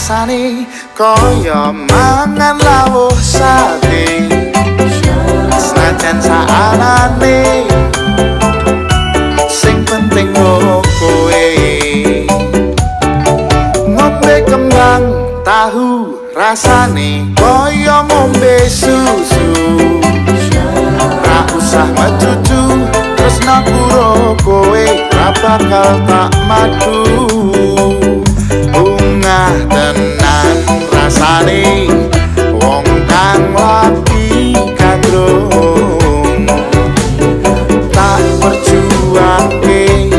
rasane kaya mangan lawuh sate senajan saanane sing penting kowe ngombe kembang tahu rasane kaya ngombe susu ra usah mecucu tresno karo kowe ra bakal tak madu bungah tenan rasane wong kang lagi kandrung tak perjuangke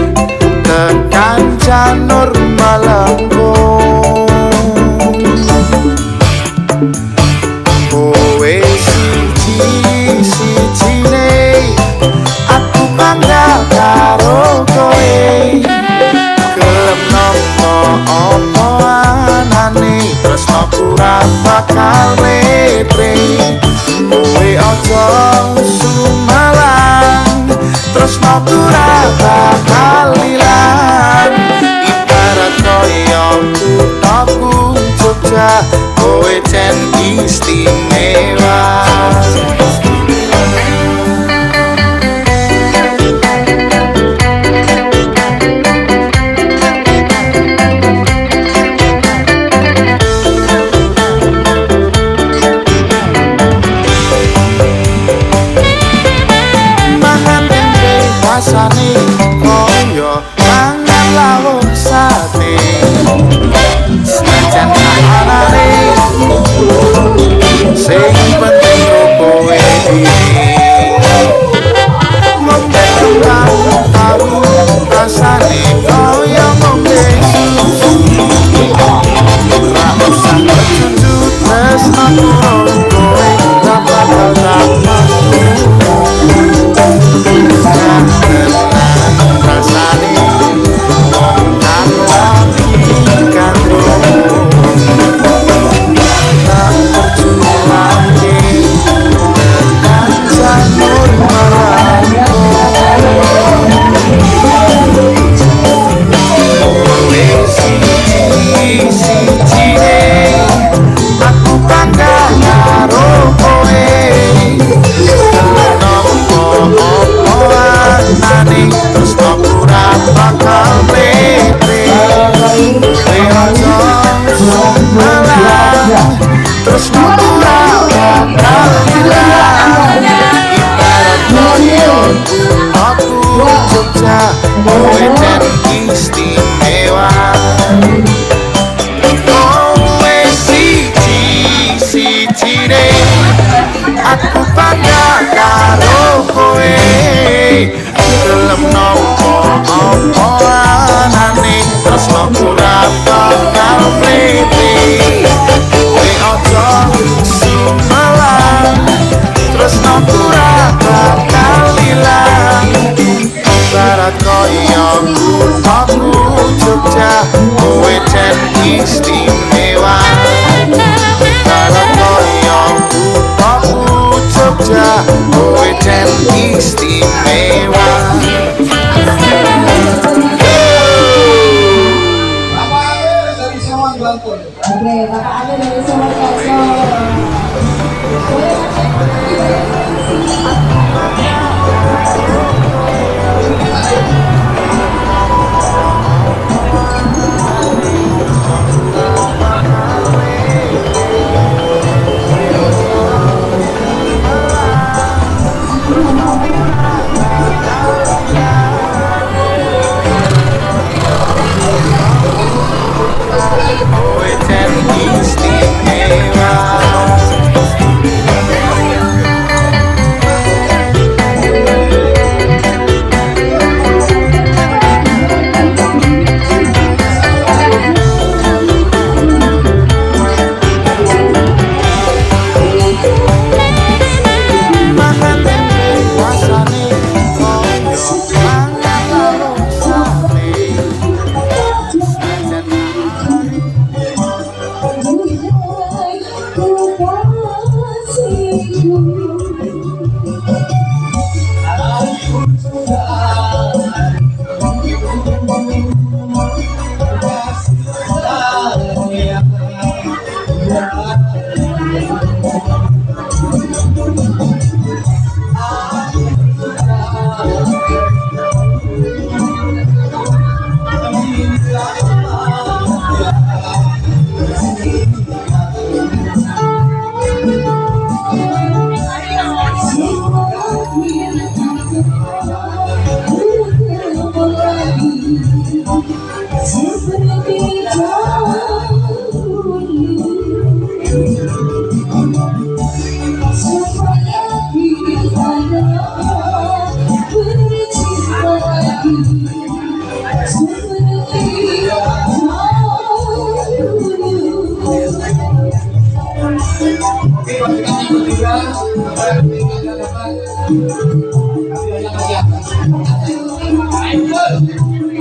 tekan janur melengkung kowe siji-sijine aku bangga karo kowe gelem nopo opo anane tresnoku ra bakal letre kowe aja sumalang tresnoku ra bakal ilang ibarat koyo kuthaku Jogja kowe jen istimewa rasane koyo mangan lawuh sate senajan saanane sing penting kowe ngombe kembang tahu rasane koyo ngombe susu ra usah mecucu tresno kowe ra bakal tak madu rasane wong kang lagi kandrung tak perjuangke tekan janur kowe siji-sijine aku bangga karo kowe terus aku ra bakal letre kowe aja sumalang terus aku ra bakal ilang ibarat koyo aku Jogja kowe jen istimewa kowe siji-sijine aku bangga karo kowe gelem nopo opo anane tresnoku ra bakal mlete kowe aja sumalang tresnoku ra bakal ilang ibarat koyo kuthaku Jogja kowe jen istimewa ibarat koyo kuthaku Jogja kowe jen istimewa Oke, Bapak ada dari Sumber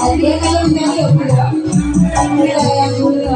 Adriana yang nyanyi udah. Kita yang dulu.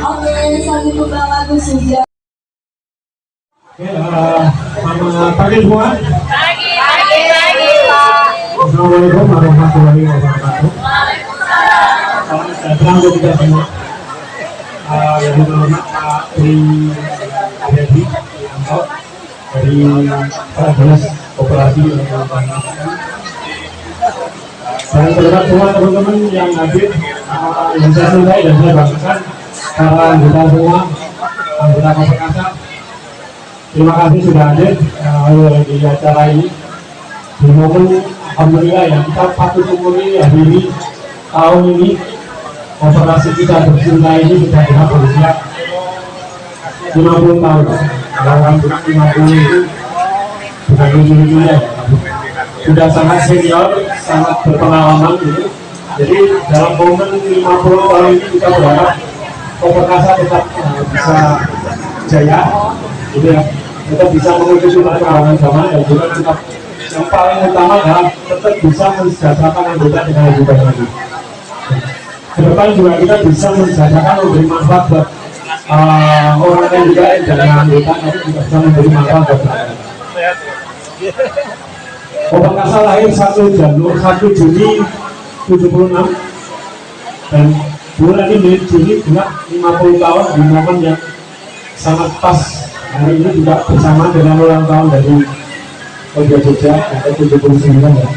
Oke, satu putra lagu sudah. Selamat pagi semua. Pagi Pak. Assalamualaikum warahmatullahi wabarakatuh. Salam sejahtera untuk kita semua. Yang hormat Pak Tri Aryadi Yanto dari Dinas Koperasi dan terhadap semua teman-teman yang hadir, yang saya cintai dan saya banggakan, para anggota semua, anggota Koperkasa. Terima kasih sudah hadir di acara ini. Di momen alhamdulillah yang kita patut syukuri hari ini, tahun ini Koperasi kita bercinta ini sudah genap berusia 50 tahun. orang bukan 50 itu bukan lucu-lucunya ya, sudah sangat senior, sangat berpengalaman gitu. Jadi dalam momen 50 tahun ini kita berharap Perkasa tetap bisa jaya, gitu ya. Kita bisa mengikuti perkembangan zaman dan juga tetap yang paling utama adalah tetap bisa mensejahterakan anggota dengan lebih baik lagi. Kedepan juga kita bisa mensejahterakan, memberi manfaat buat orang lain juga dengan anggota, tapi juga bisa memberi manfaat buat mereka. Perkasa lahir 1 Juni 76 dan bulan ini Juni genap 50 tahun di momen yang sangat pas. Hari ini juga bersama dengan ulang tahun dari Kota Jogja atau 79 ya.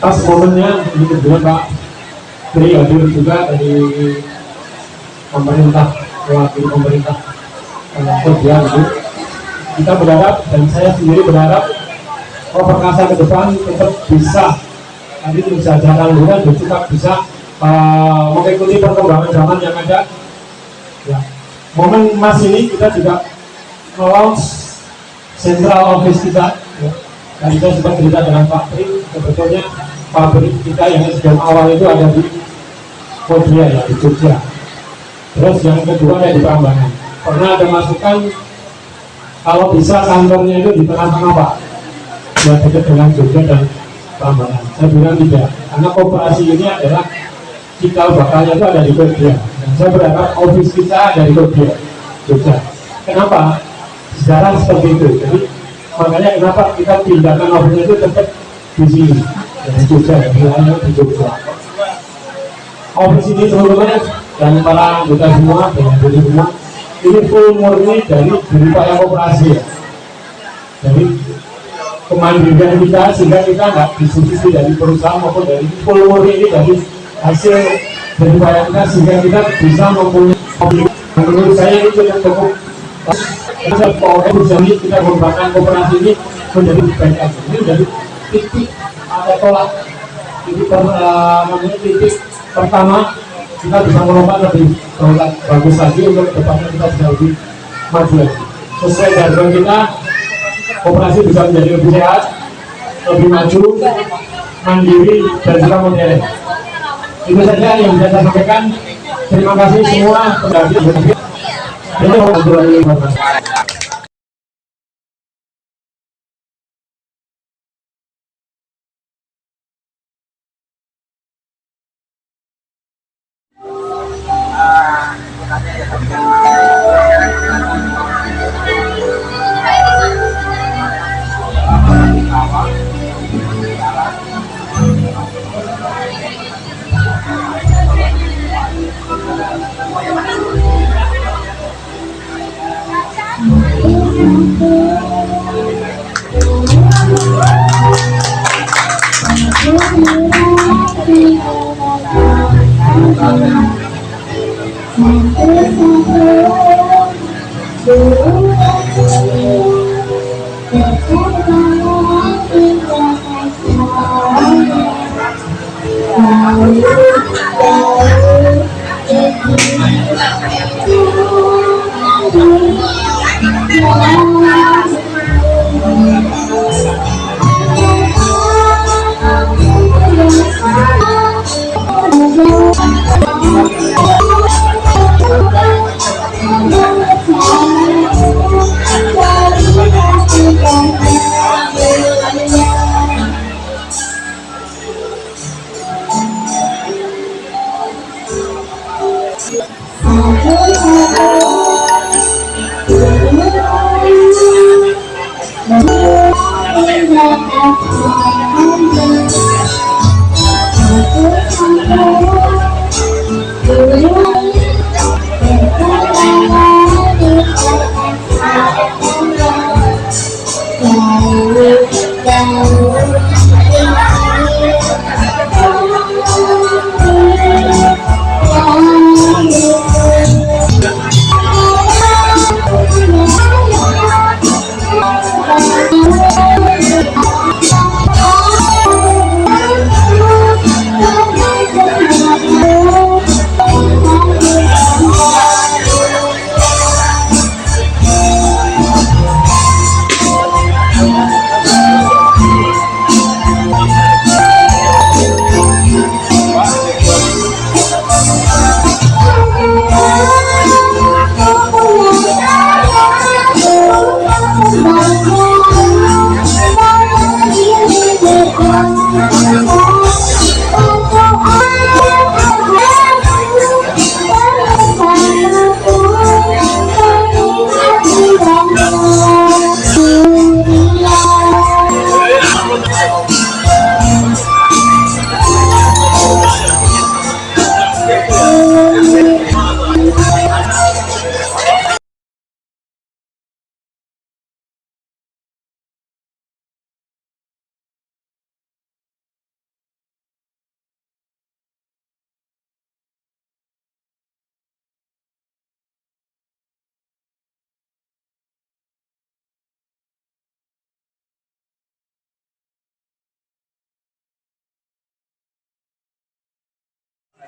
Pas momennya ini kedua Pak Tri hadir juga dari pemerintah, mewakili pemerintah Jogja gitu. Kita berharap dan saya sendiri berharap Perkasa ke depan tetap bisa tadi menjajakan bulan dan tetap bisa mengikuti perkembangan zaman yang ada. Ya. Momen emas ini kita juga launch central office kita. Ya. Dan saya sempat cerita dengan Pak Tri, sebetulnya pabrik kita yang sejak awal itu ada di Kodria ya, di Jogja. Terus yang kedua ya di Prambanan. Pernah ada masukan kalau bisa kantornya itu di tengah-tengah Pak, ya dekat dengan Jogja dan Prambanan. Saya bilang tidak, karena kooperasi ini adalah cikal bakalnya itu ada di Jogja. Dan saya berharap office kita ada di Jogja. Kenapa? Sejarah seperti itu. Jadi makanya kenapa kita pindahkan office itu tetap di sini, di Jogja, di Jogja. Office ini seluruhnya dan para anggota semua dengan diri semua ini full murni dari upaya kooperasi ya. Jadi kemandirian kita sehingga kita nggak disubsidi dari perusahaan maupun dari full murni ini dari hasil dari upaya kita sehingga kita bisa mempunyai. Menurut saya ini cukup ini kita mengembangkan kooperasi ini menjadi baik lagi. Ini menjadi titik atau tolak titik pertama kita bisa melompat lebih bagus lagi untuk depannya kita bisa lebih maju lagi. Sesuai jargon kita, kooperasi bisa menjadi lebih sehat, lebih maju, mandiri dan juga modern. Itu saja yang bisa saya sampaikan. Terima kasih semua.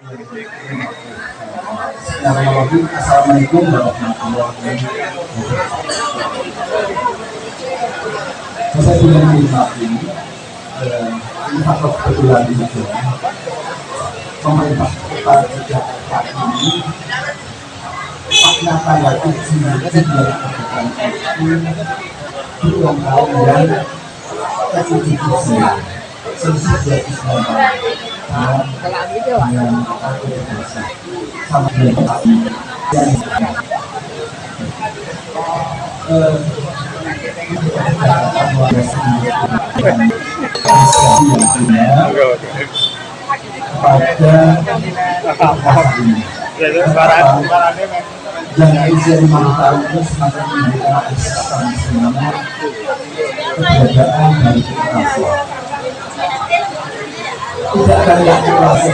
Assalamualaikum warahmatullahi wabarakatuh. Saya sudah menikmati ini faktor kebetulan juga pemerintah kota Jakarta ini makna tanggal 7 itu ulang tahun yang ke-79 selisih 29 tahun dengan aktivitas sama dengan yang pada yang usia 5 tahun itu semakin memberikan kesempatan semuanya keberadaan dari generasi. Tidak ada yang merasa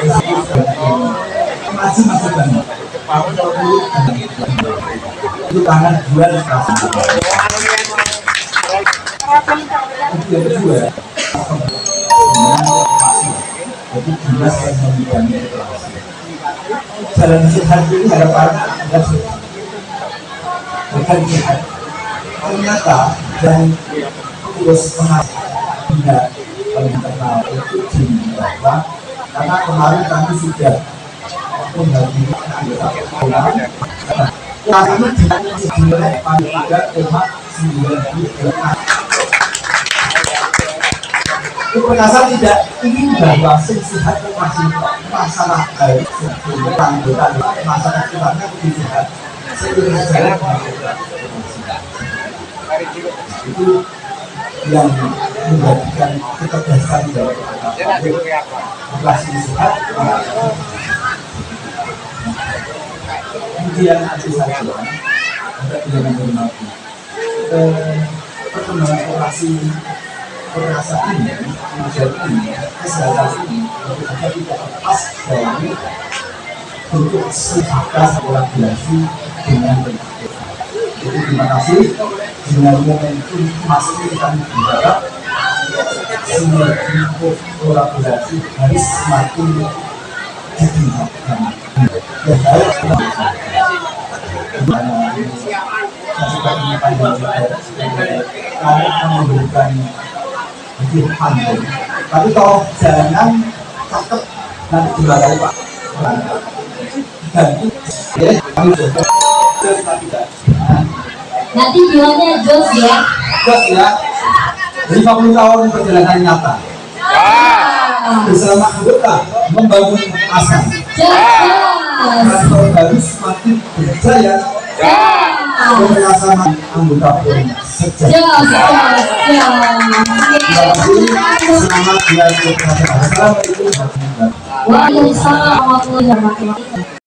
masih banyak. Itu tangan jual kasih. Yang kedua, jadi jelas yang memberikan jalan sehat ini harapannya adalah bukan sehat. Ternyata dan terus mengajar paling terkenal itu Jimbabwe, karena kemarin kami sudah membagi orang kami dimulai pada 3,98. Komnas tidak ingin bahwa sehat masih masalah baik anggota masyarakat kita lebih sehat seiring jalan itu yang menjadikan ketegasan dari populasi sehat. Kemudian ada saja ada pilihan bermati perkembangan populasi perasa ini, menjadi ini, kesehatan ini, ternyata tidak lepas dari bentuk sifatnya kolaborasi dengan berbagai. Jadi terima kasih dengan momentum masih kami berharap sinergi kolaborasi harus semakin ditingkatkan. Dan harus karena memberikan pandai. Tapi kalau jangan cakep nanti dimarahi Pak. Dan kami Nanti bilangnya jos ya. Jos ya. 50 tahun perjalanan nyata. Bersama anggota membangun asa. Transfer baru semakin berjaya. Bersama anggota pun sejak. Selamat belajar. Assalamualaikum Waalaikumsalam warahmatullahi wabarakatuh.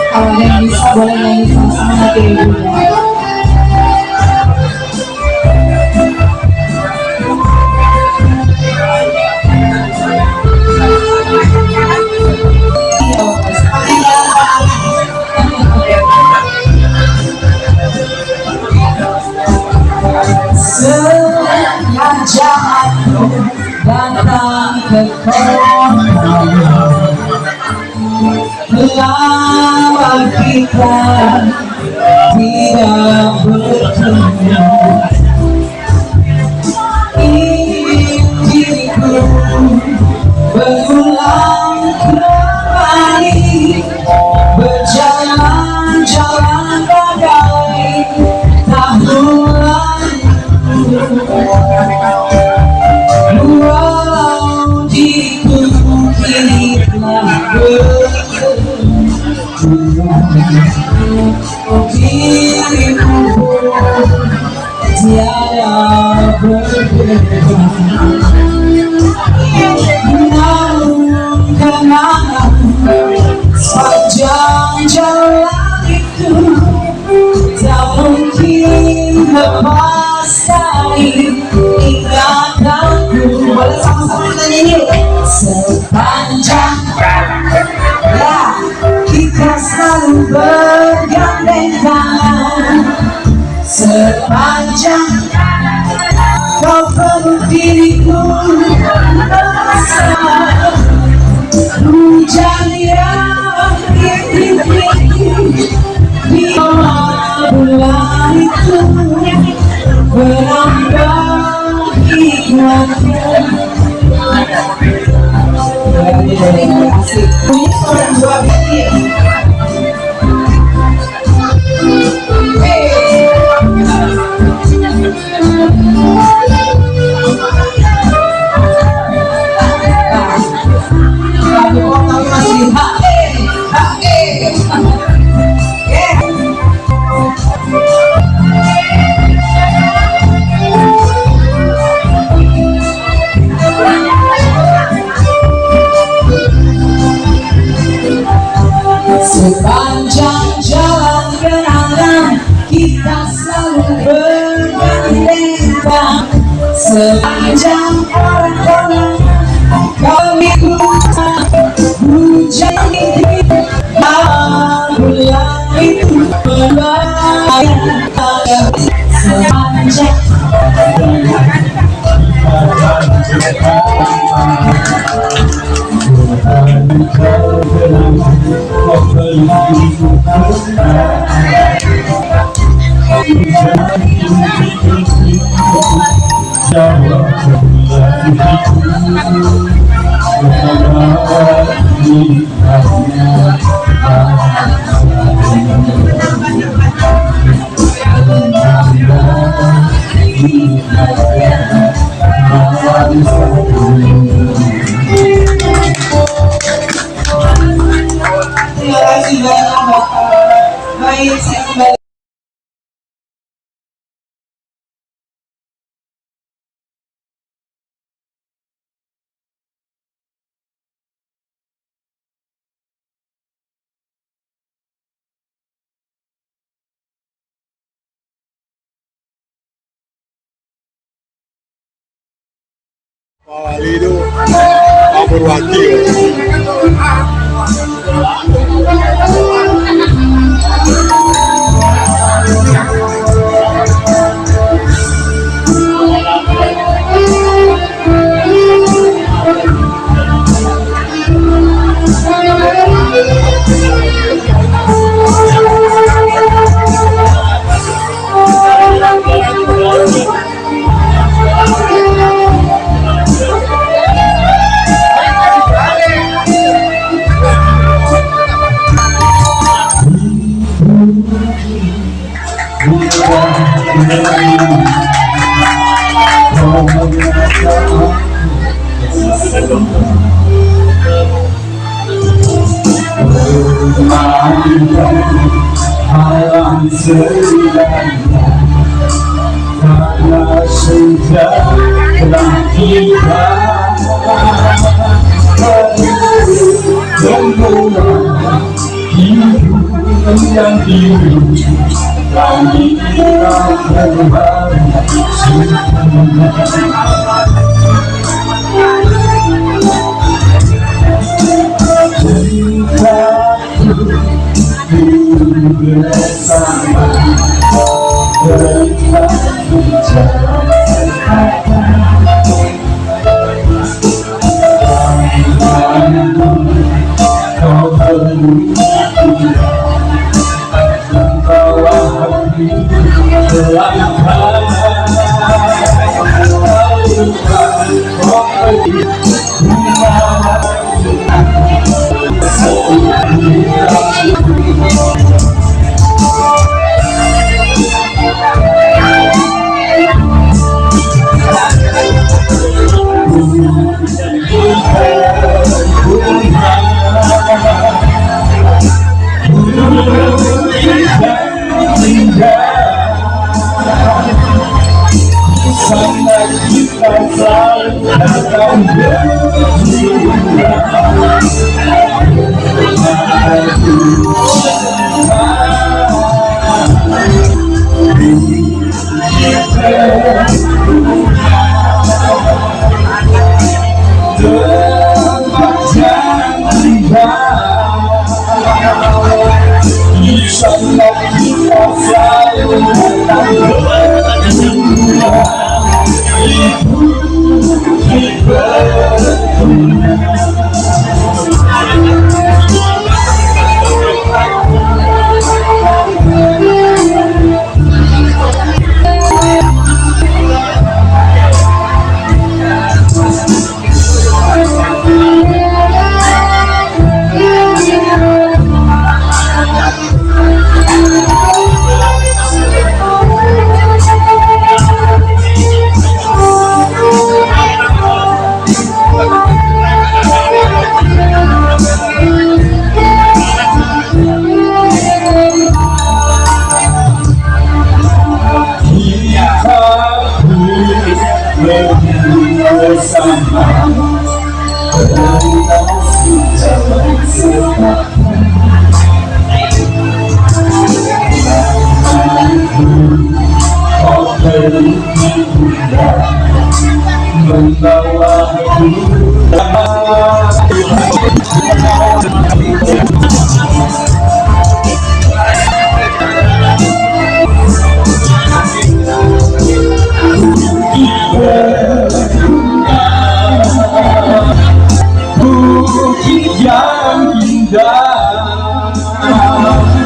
Kalau yang bisa boleh nyanyi sama-sama nanti ibunya. Sengaja aku datang ke kota melamar kita tidak bertemu. Inginku berulang kembali berjalan-jalan bagai tahun walau diriku kini telah berubah. dirimu tiada berbeda, namun kenangan sepanjang jalan itu tak mungkin lepas dari ingatanku. Boleh sama-sama nyanyi yuk. Sepanjang ya kita selalu bergandeng tangan, sepanjang kau peluk diriku, hujan yang rintik di bawah bulan itu menambah hikmatnya. Asik. Ini orang dua bikin. Sepanjang jalan kenangan kita selalu bergandeng tangan, sepanjang orang-orang kami hujan ini bulan itu melayang sepanjang terima kasih banyak Bapak. Baik, saya kembali. Pak Wali itu Pak Purwati. Alam selama karena sejak telah kita bermula hidup yang hidup kami kita berbagi bersama tetap bicara kau membawa hati kita selalu akan Insya-Allah kita selalu akan bukit yang indah,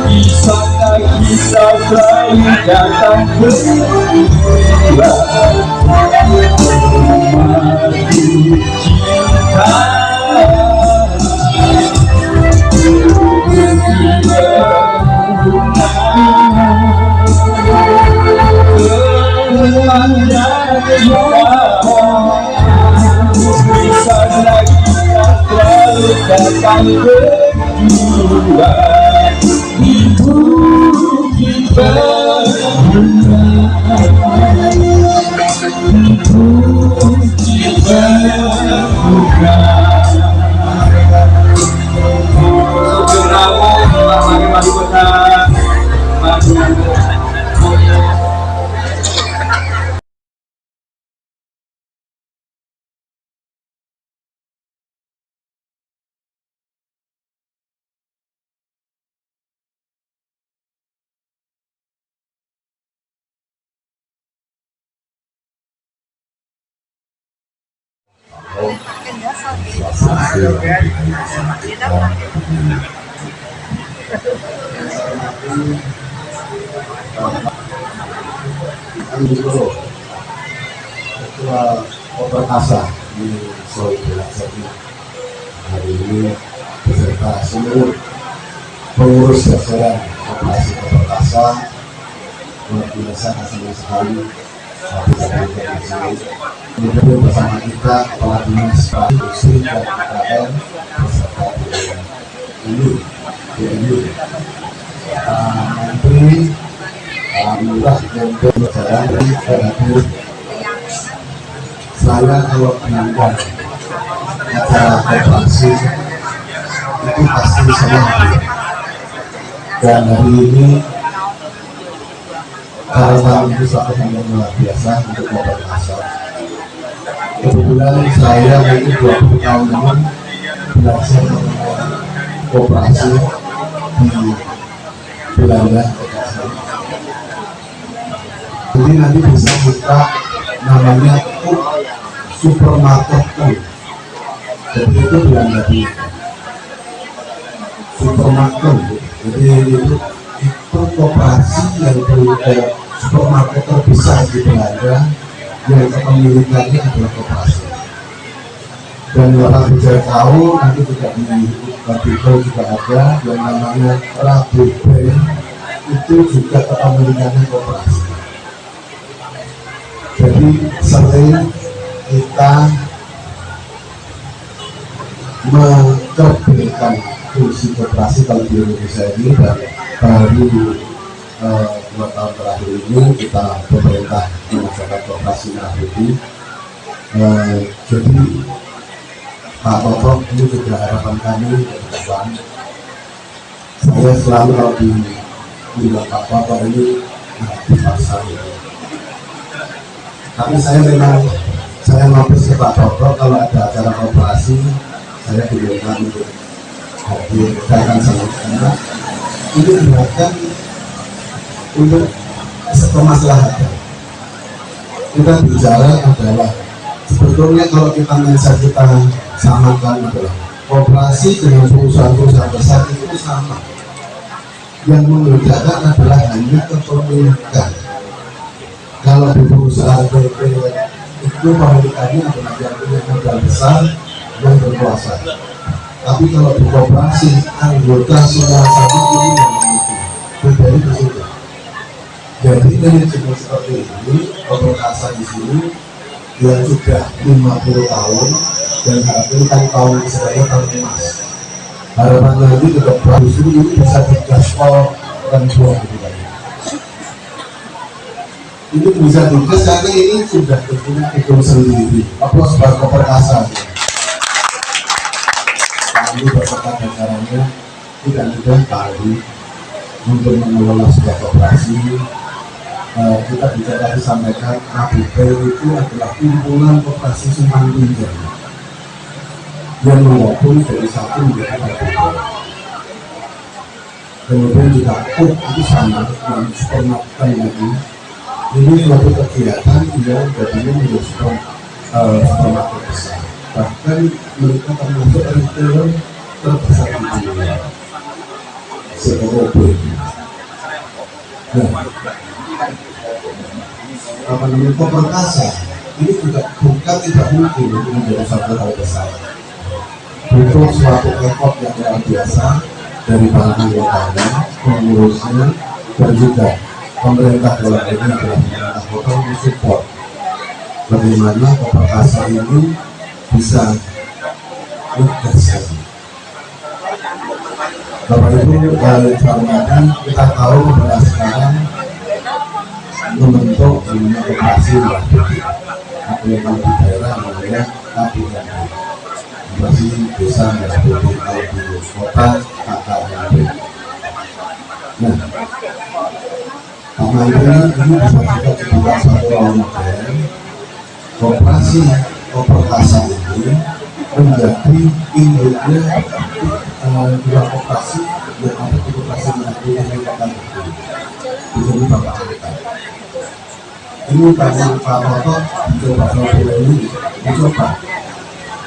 di sana kita selalu datang berdua, mati cinta. Datang berdua di bukit berbunga, di bukit berbunga. Sugeng rawuh Mari Madu Kota Madu. Ketua Koperkasa di Solo Belaksana hari ini beserta seluruh pengurus jajaran Koperasi Koperkasa luar biasa senang sekali kemudian bersama kita kepala dinas industri dan UMKM beserta DNU Menteri Lurah dan Jalan hadir. Saya kalau diundang acara koperasi itu pasti senang, dan hari ini karena itu suatu yang luar biasa untuk Koperkasa. Kebetulan saya ini 20 tahun ini belajar mengenai koperasi di Belanda. Jadi nanti bisa buka namanya supermarket. Jadi itu Belanda di supermarket. Jadi itu koperasi yang supermarket terbesar di Belanda yang kepemilikannya adalah koperasi. Dan orang bisa tahu nanti juga di Bapiko juga ada yang namanya Rabobank, itu juga kepemilikannya koperasi. Jadi sering kita mencerminkan fungsi koperasi kalau di Indonesia ini, dan baru 2 tahun terakhir ini kita pemerintah mengerjakan koperasi merah putih. Jadi Pak Toto, ini juga harapan kami ke depan. Saya selalu kalau bilang Pak Toto ini dipaksa gitu. Tapi saya notice ke Pak Toto kalau ada acara koperasi, saya diminta untuk hadir datang sama karena ini dibuatkan untuk kemaslahatan. Kita bicara adalah sebetulnya kalau kita mindset kita samakan adalah koperasi dengan perusahaan-perusahaan besar itu sama. Yang membedakan adalah hanya kepemilikan. Kalau di perusahaan PT itu pemilikannya adalah yang punya modal besar yang berkuasa. Tapi kalau di koperasi anggota semua sama ini yang memiliki. Bedanya di situ. Jadi manajemen seperti ini, Perkasa di sini yang sudah 50 tahun dan ini kan tahun istilahnya tahun emas. Harapannya nanti juga bagus ini bisa digaspol dan buah gitu kan. Ini bisa digas karena ini sudah punya itu sendiri. Apa sebab Perkasa? Kami beserta jajarannya tidak mudah kali untuk mengelola sebuah koperasi. Kita bisa tadi sampaikan ABP itu adalah kumpulan koperasi simpan pinjam yang menggabung dari satu menjadi ABP. Kemudian juga KUP itu sama dengan supermarket lagi. Ini suatu kegiatan yang jadinya menjadi supermarket besar. Bahkan mereka termasuk retailer terbesar di dunia. Seperti apa namanya Perkasa ini juga bukan tidak mungkin untuk menjadi satu hal besar. Butuh suatu effort yang luar biasa dari para anggotanya, pengurusnya, dan juga pemerintah dalam ini adalah pemerintah kota mensupport bagaimana Perkasa ini bisa berdasar. Bapak Ibu yang kita tahu bahwa sekarang membentuk dunia koperasi lah, apa yang di daerah namanya KPMD, koperasi desa dan sebagainya. Kalau di kota KKMB. Nah, karena ini bisa kita dibuat satu role model koperasi Perkasa ini menjadi induknya dua koperasi yang ada di koperasi yang kita di sini Bapak Angkat. Ini karena Pak Toto mencoba soal ini mencoba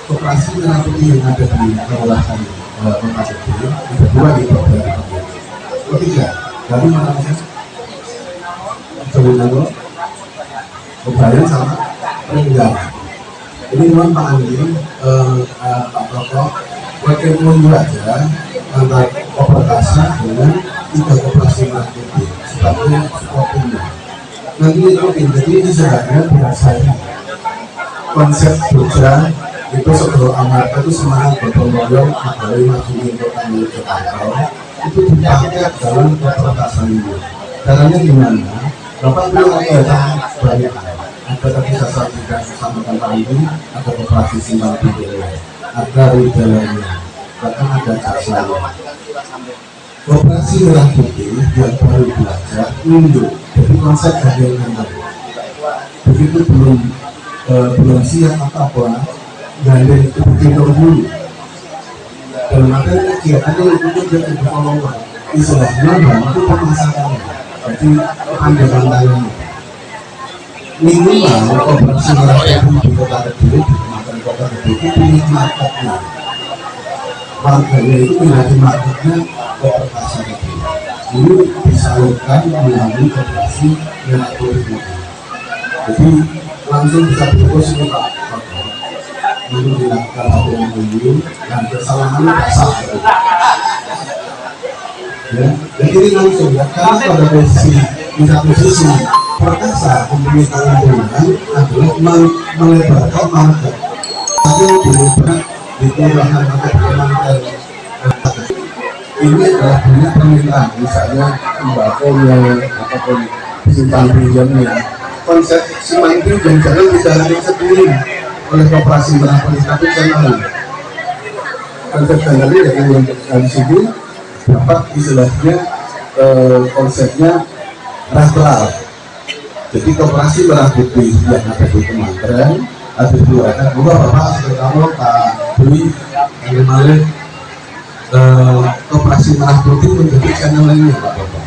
koperasi merah putih yang ada di kelurahan Kota Kediri yang kedua di Probolinggo. Ketiga dari mana saja? Probolinggo, Kebayan sama Renggang. Ini memang Pak Andi, Pak Toto, pakai mulu aja antara Perkasa dengan tiga koperasi merah putih sebagai supportingnya. Nanti itu jadi ini sebenarnya berdasarkan konsep Jogja itu sebelum Amarta itu semangat gotong royong dari masukin kota Yogyakarta itu dipakai dalam Perkasa ini. Caranya gimana? Bapak bilang banyak. Ada tadi saya sampaikan sama Pak Andi, ada koperasi simpan pinjam, ada retailernya, bahkan ada jasanya. Koperasi merah putih yang baru belajar induk, jadi konsep gandeng. Begitu belum siap apa-apa, gandeng itu bikin dulu. Dalam arti kegiatannya itu jadi follower. Istilahnya itu pemasarannya, jadi pandangan-pandangannya. Minimal koperasi merah putih di Kota Kediri, di Kecamatan Kota Kediri itu punya marketnya. Warganya itu menjadi marketnya Perkasa Kediri. Ini disalurkan melalui koperasi merah putih. Jadi langsung bisa fokus ke Pak Toto. Ini dilakukan satu minggu dan kesalahannya basah. Ya, jadi ini langsung ya, karena pada posisi di satu sisi Perkasa mempunyai keuntungan adalah melebarkan market. Tapi dilebar di kelurahan atau kecamatan ini adalah banyak permintaan, misalnya sembako ataupun simpan pinjamnya konsep Simandri dan jangan dijalani sendiri oleh koperasi Merah tapi channel. Konsep channel yang dari sini dapat istilahnya konsepnya referral. Jadi koperasi Merah Putih yang ada di Kementerian ada dibuatkan dua Bapak seperti kamu Pak Dwi kemarin koperasi Merah Putih menjadi channel lainnya Pak Bapak.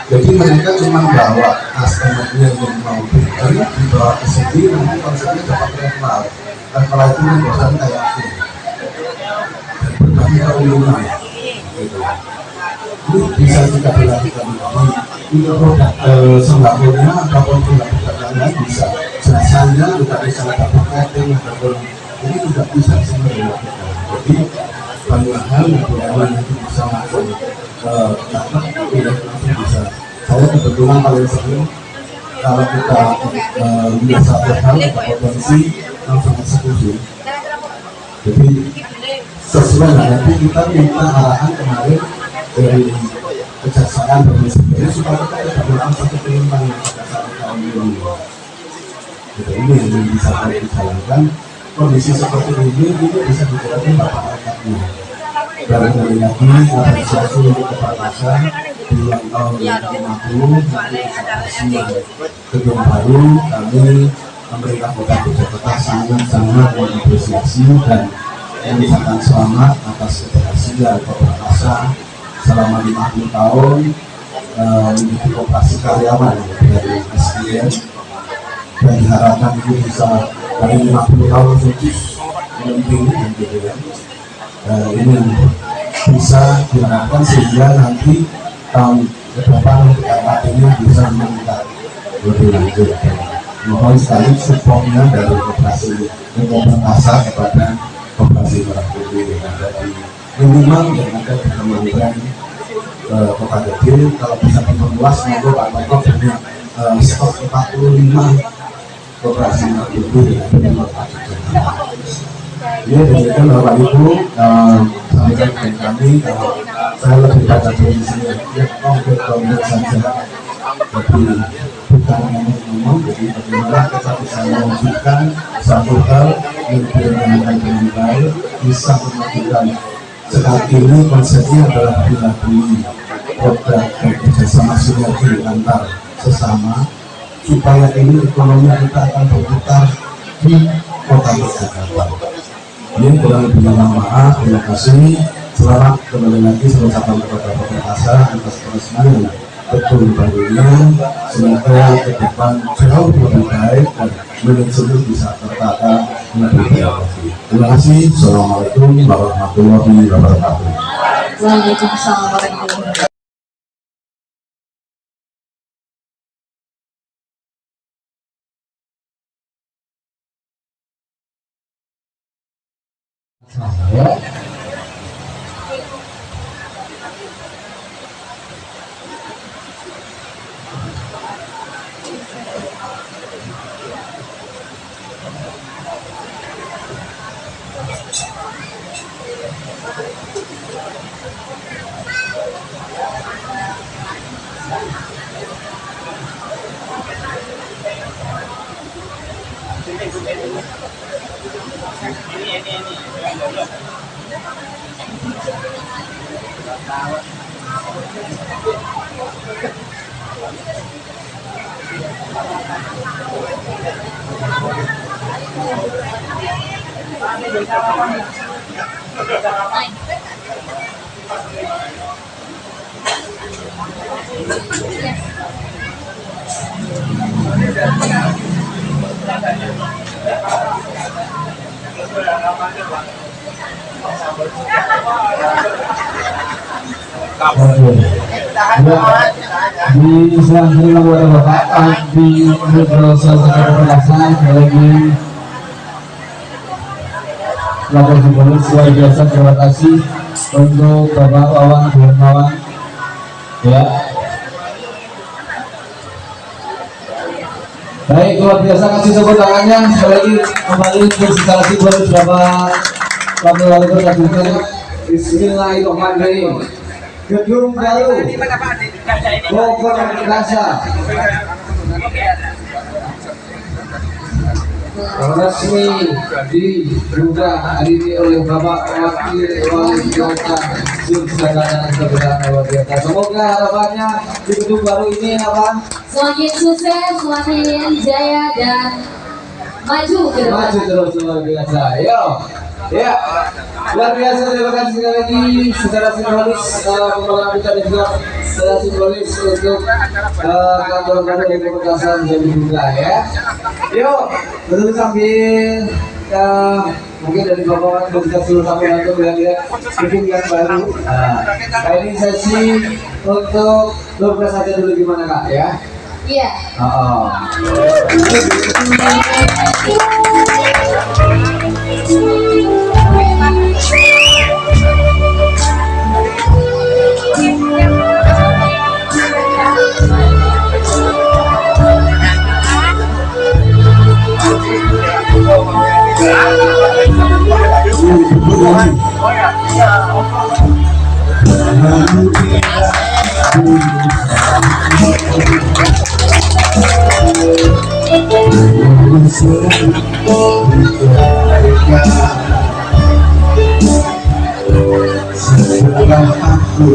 Jadi mereka cuma bawa customer-nya yang mau beli dibawa ke sini, nanti konsepnya dapat referral. Referral itu membuatkan kayak itu dan berbagi keuntungan gitu. Ini bisa kita dilakukan untuk produk sembako-nya ataupun produk lain bisa jasanya kita bisa dapat rating ataupun ini juga bisa sebenarnya. Jadi banyak hal yang nanti bisa langsung dapat tidak langsung bisa. Saya kebetulan paling sering kalau kita lihat satu hal atau potensi langsung eksekusi. Jadi sesuai nanti kita minta arahan kemarin dari kejaksaan bermisalnya supaya kita tidak melakukan satu penyimpangan pada saat tahun ini. Jadi ini yang bisa kita jalankan. Kondisi seperti ini bisa dijalani bapak-bapaknya. Dari lagi apresiasi untuk kepartasan di tahun 2050 nanti gedung baru kami pemerintah Kota Yogyakarta sangat mengapresiasi dan mengucapkan selamat atas keberhasilan kepartasan selama 50 tahun menjadi koperasi karyawan dari SDN dan diharapkan itu bisa dari 50 tahun sukses mendampingi gitu ya. Ini bisa diharapkan sehingga nanti tahun ke depan artinya bisa meningkat lebih lanjut. Mohon sekali supportnya dari koperasi pasar kepada koperasi Merah Putih yang ada di minimal yang ada di Kementerian Kota Gede. Kalau bisa diperluas monggo Pak Bapak punya stok 45 koperasi Merah Putih yang ada di Kota Gede. Ya, demikian Bapak Ibu, sampaikan ke kami kalau saya lebih pada posisinya ya konkret saja, jadi bukan ngomong, jadi bagaimana kita bisa mewujudkan satu hal yang direncanakan dengan baik, bisa memajukan. Saat ini konsepnya adalah bila beli produk dan kerjasama sinergi antar sesama, supaya ini ekonomi kita akan berputar di Kota Yogyakarta. Ini kurang lebih maaf, terima kasih. Selamat kembali lagi saya ucapkan kepada Bapak Kasar atas peresmian betul barunya. Semoga ke depan jauh lebih baik dan manajemen bisa tertata lebih baik. Terima kasih. Assalamualaikum warahmatullahi wabarakatuh. Waalaikumsalam warahmatullahi wabarakatuh. Di selanjutnya kepada Bapak di proses pembahasan lagi lapor gubernur luar biasa. Terima kasih untuk Bapak Wawan Hermawan ya. Baik, luar biasa, kasih tepuk tangannya. Sekali lagi kembali untuk instalasi baru Bapak Wakil Wali Kota Gede. Bismillahirrahmanirrahim. Gedung baru Bogor Rasa resmi dibuka hari ini oleh Bapak Wakil Wali Kota Yogyakarta Sebenarnya luar biasa. Semoga harapannya di gedung baru ini apa? Semakin sukses, semakin jaya dan maju ke depan. Maju terus luar biasa. Yo, ya, luar biasa. Terima kasih sekali lagi secara simbolis pembangunan kita dan juga secara simbolis untuk kantor pemerintahan yang dibuka ya. Yuk, betul sambil mungkin dari bapak kita suruh sampai untuk melihat gedung yang baru. Nah, ini sesi untuk surprise saja dulu gimana kak ya? Iya. Setelah aku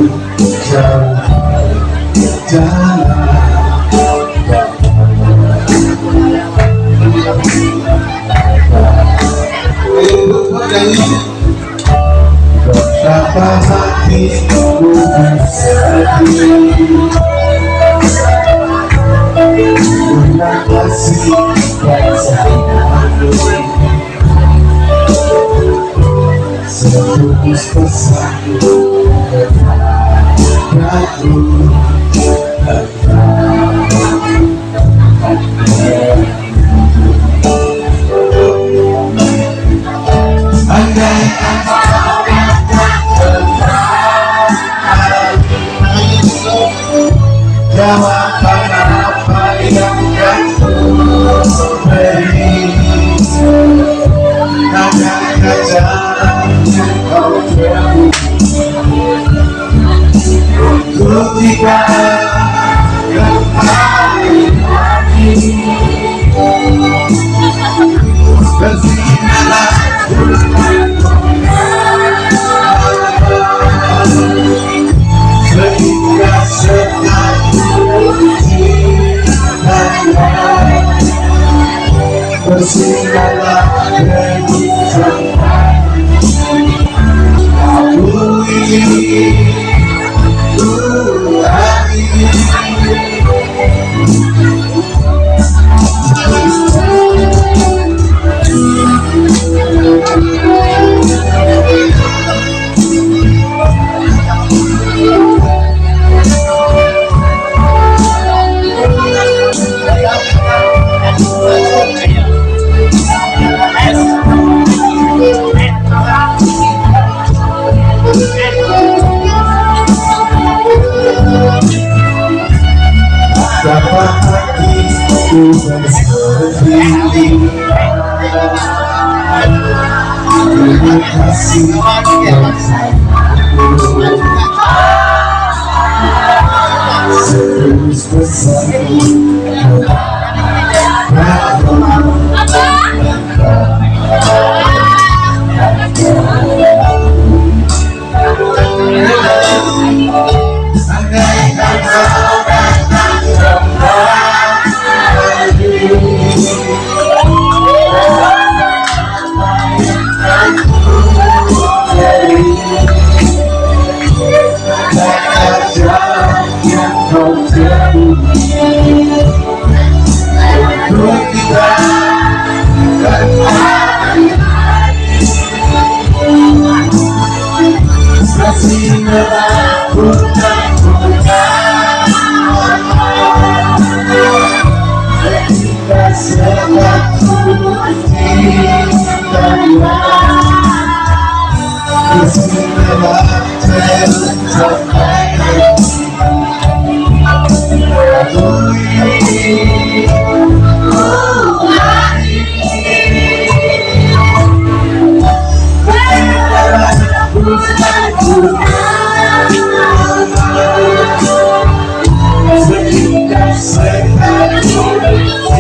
betapa hatiku bersedih karena kasih dan sayangku setulus pesanku kepadaku. Andai jawaban apa yang kamu beri, hanya jalan yang kau temui untuk tidak kembali lagi. Bersinarlah sehingga selalu cinta, bersinarlah lebih aku ini betapa hatiku bersedih. Terima kasih yang sayangku setulus pesanku kepadaku. Andaikan kau datang kembali, kata jalan yang kau temui untuk kita kembali lagi. Bersinarlah bukan ketika selalu cinta, bersinarlah tercapai aku ini sehingga selalu cinta.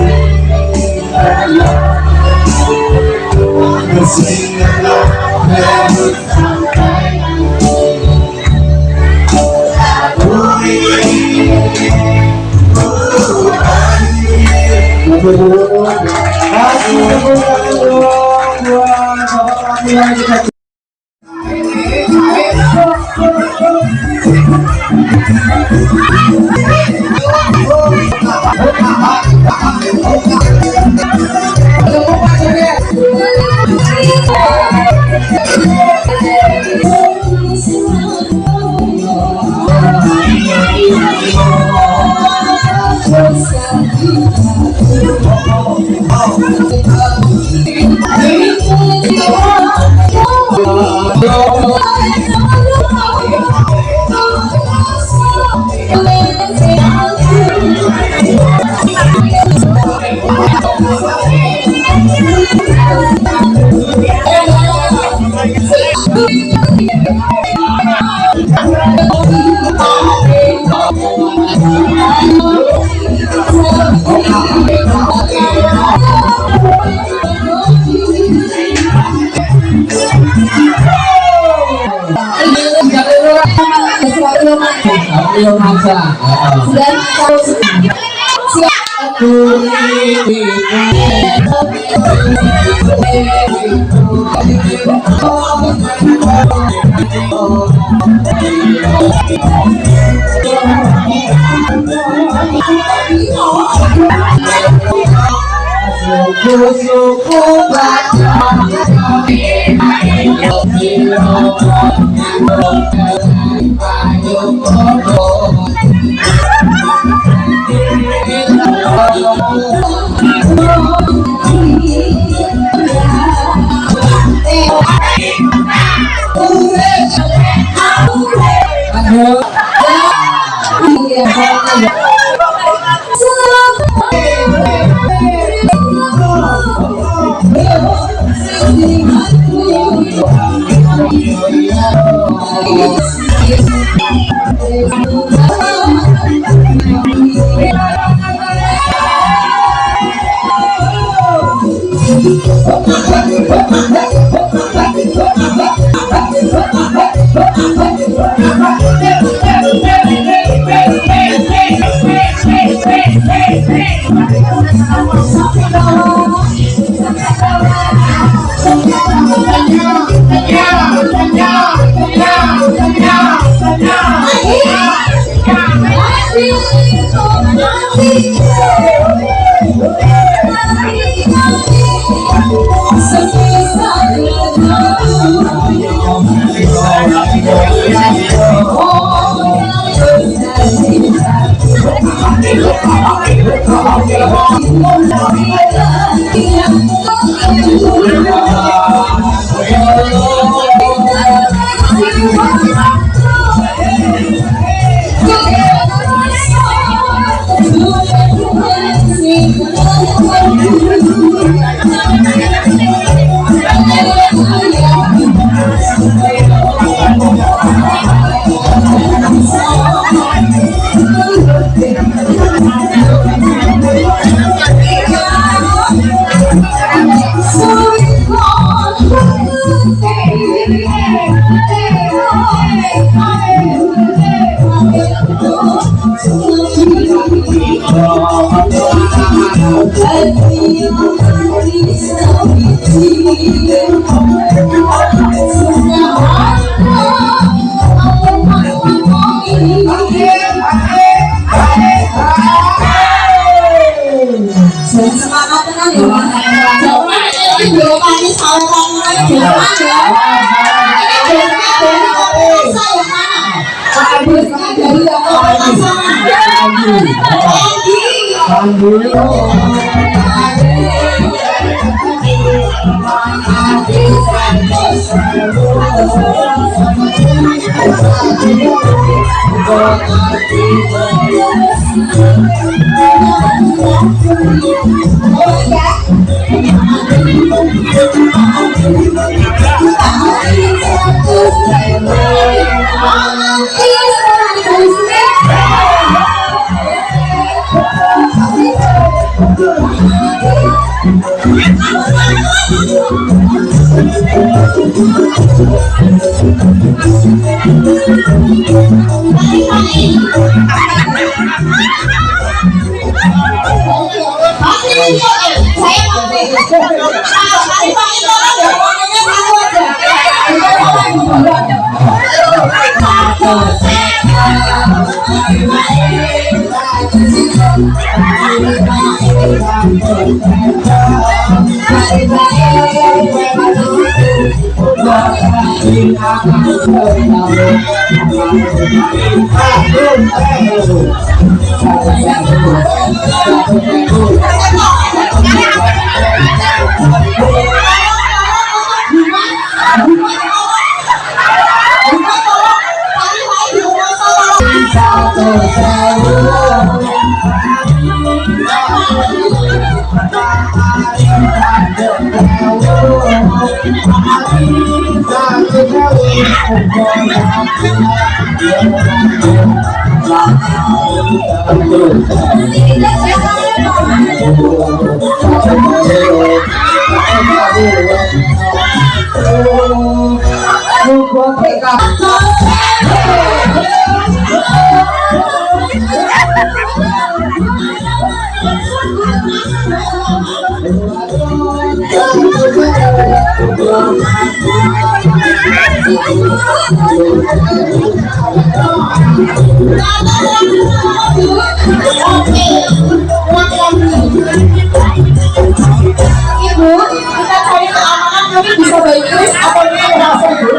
Ibu, kita cari keamanan kami bisa bahasa Inggris atau ini bahasa Ibu?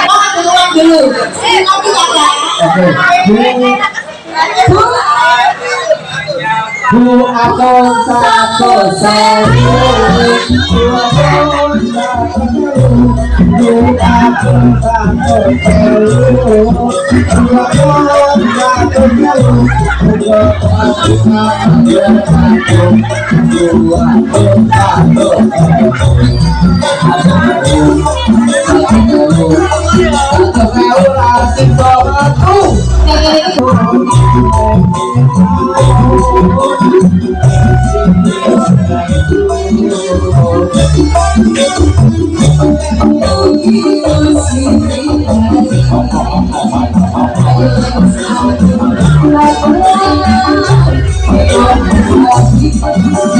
Mau dulu. Nanti ada. Bu atau satu Thank you.